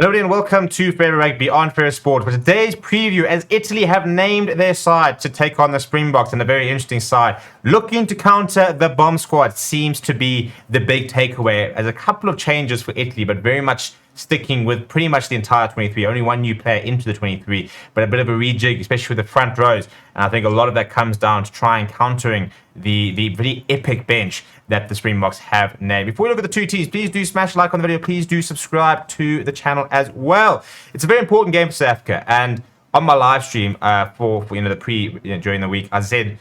Hello and welcome to Fair Rugby on Fair Sport. For today's preview, as Italy have named their side to take on the Springboks, and a very interesting side, looking to counter the bomb squad seems to be the big takeaway. As a couple of changes for Italy, but very much sticking with pretty much the entire 23. Only one new player into the 23, but a bit of a rejig, especially with the front rows. And I think a lot of that comes down to try and countering the pretty epic bench that the Springboks have named. Before we look at the two teams, please do smash a like on the video. Please do subscribe to the channel as well. It's a very important game for South Africa. And on my live stream for the during the week, I said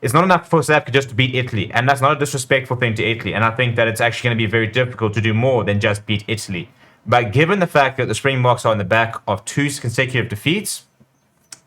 it's not enough for South Africa just to beat Italy, and that's not a disrespectful thing to Italy. And I think that it's actually going to be very difficult to do more than just beat Italy. But given the fact that the Springboks are on the back of two consecutive defeats,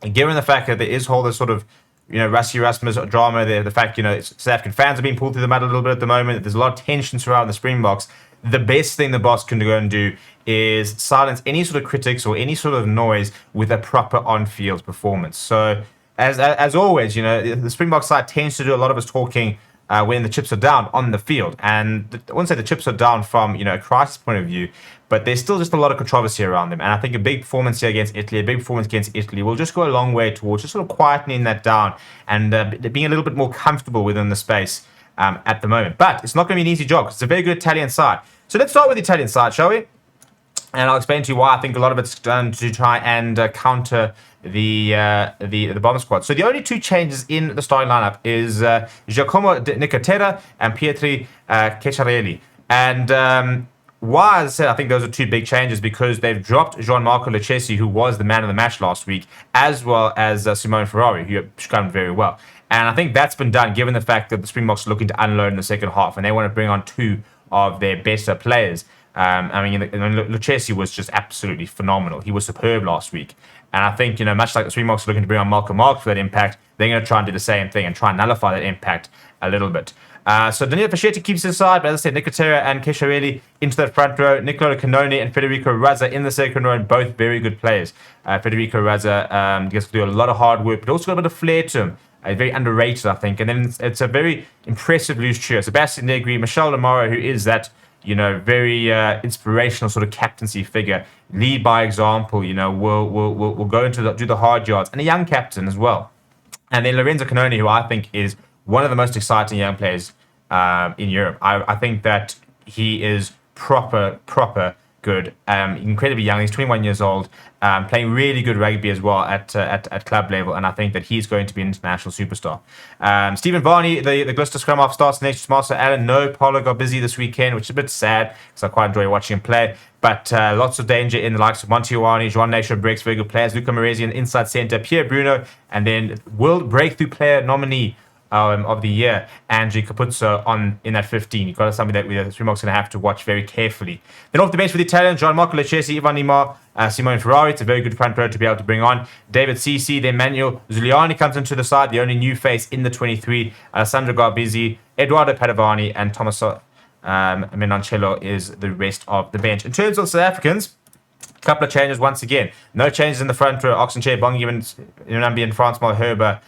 and given the fact that there is all this sort of, Rassie Erasmus drama there, the fact, South African fans are being pulled through the mud a little bit at the moment, there's a lot of tension surrounding the Springboks, the best thing the boss can go and do is silence any sort of critics or any sort of noise with a proper on-field performance. So, as always, the Springbok side tends to do a lot of its talking when the chips are down on the field. And I wouldn't say the chips are down from, a crisis point of view, but there's still just a lot of controversy around them. And I think a big performance here against Italy, will just go a long way towards just sort of quietening that down and being a little bit more comfortable within the space at the moment. But it's not going to be an easy job because it's a very good Italian side. So let's start with the Italian side, shall we? And I'll explain to you why I think a lot of it's done to try and counter the bomb squad. So the only two changes in the starting lineup is Giacomo Nicotera and Pietri Ceccarelli. And why, as I said, I think those are two big changes because they've dropped Gianmarco Lucchesi, who was the man of the match last week, as well as Simone Ferrari, who have done very well. And I think that's been done given the fact that the Springboks are looking to unload in the second half, and they want to bring on two of their better players. Lucchesi was just absolutely phenomenal. He was superb last week. And I think, much like the Springboks are looking to bring on Malcolm Mark for that impact, they're going to try and do the same thing and try and nullify that impact a little bit. So Daniele Fascetti keeps his side, but as I said, Nicotera and Ceccarelli into the front row, Nicola Canone and Federico Razza in the second row, and both very good players. Federico Razza gets to do a lot of hard work, but also got a bit of flair to him. Very underrated, I think. And then it's a very impressive loose trio. Sebastian Negri, Michel Lamaro, who is that very inspirational sort of captaincy figure, lead by example, will go into do the hard yards, and a young captain as well. And then Lorenzo Canone, who I think is one of the most exciting young players in Europe. I think that he is proper good, incredibly young. He's 21 years old, playing really good rugby as well at club level, and I think that he's going to be an international superstar. Stephen Varney, the Gloucester scrum half, starts next to Marcel Allen. No, Paulo got busy this weekend, which is a bit sad because I quite enjoy watching him play. But lots of danger in the likes of Monty Ioane, Joan Nature Briggs, very good players. Luca Moresi in the inside centre, Pierre Bruno, and then World Breakthrough Player nominee of the year, Andrew Capuzzo in that 15. You've got something that the Springboks going to have to watch very carefully. Then off the bench for the Italians, Gianmarco Lucchesi, Ivan Limar, Simone Ferrari. It's a very good front row to be able to bring on. David Ceci, then Manuel Zuliani comes into the side, the only new face in the 23. Alessandro Garbisi, Eduardo Padovani, and Tommaso Menoncello is the rest of the bench. In terms of South Africans, couple of changes once again. No changes in the front row. Oxenchair, Bongi, Nambi, and Francois Herber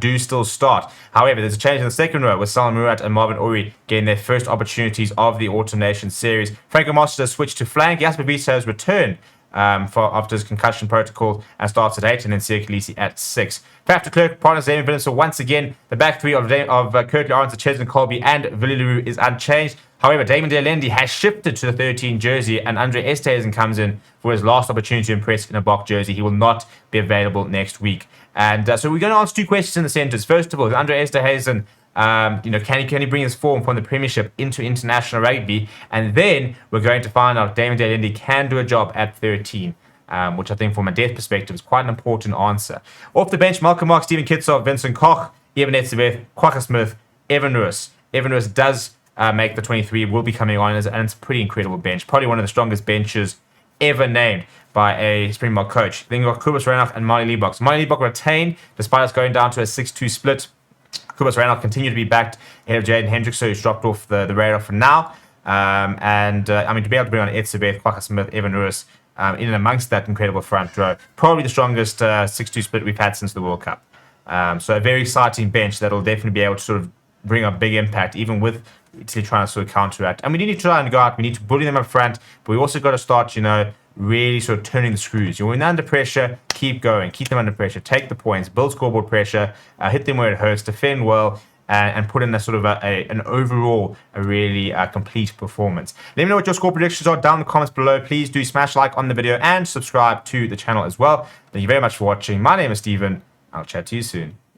do still start. However, there's a change in the second row with Salman Murat and Marvin Uri getting their first opportunities of the Autumn Nations series. Franco Mostert has switched to flank. Jasper Wiese has returned after his concussion protocol and starts at 8, and then Siya Kolisi at 6. Faf de Klerk, partners Damien Willemse. So once again, the back three of Kirkley, Arons, Chesney Colby, and Willie Leroux is unchanged. However, Damon De Allende has shifted to the 13 jersey, and Andre Esterhuizen comes in for his last opportunity to impress in a Bok jersey. He will not be available next week. And so we're going to answer two questions in the centres. First of all, is Andre Esterhuizen, can he bring his form from the Premiership into international rugby? And then we're going to find out if Damon De Allende can do a job at 13. Which I think from a depth perspective is quite an important answer. Off the bench, Malcolm Mark, Stephen Kitsov, Vincent Koch, Evan Etzebeth, Quagga Smith, Evan Roos. Evan Roos does make the 23, will be coming on, and it's a pretty incredible bench. Probably one of the strongest benches ever named by a Springbok coach. Then you've got Kubus Reinach and Mali Liebok. Mali Liebok retained, despite us going down to a 6-2 split. Kubus Reinach continued to be backed ahead of Jaden Hendricks, so he's dropped off the radar for now. To be able to bring on Etzebeth, Quagga Smith, Evan Roos, in and amongst that incredible front row. Probably the strongest 6-2 split we've had since the World Cup. So a very exciting bench that'll definitely be able to sort of bring a big impact, even with Italy trying to sort of counteract. And we need to try and go out. We need to bully them up front, but we also got to start, really sort of turning the screws. You're when under pressure, keep going, keep them under pressure, take the points, build scoreboard pressure, hit them where it hurts, defend well, and put in a sort of an overall, a really complete performance. Let me know what your score predictions are down in the comments below. Please do smash like on the video and subscribe to the channel as well. Thank you very much for watching. My name is Steven. I'll chat to you soon.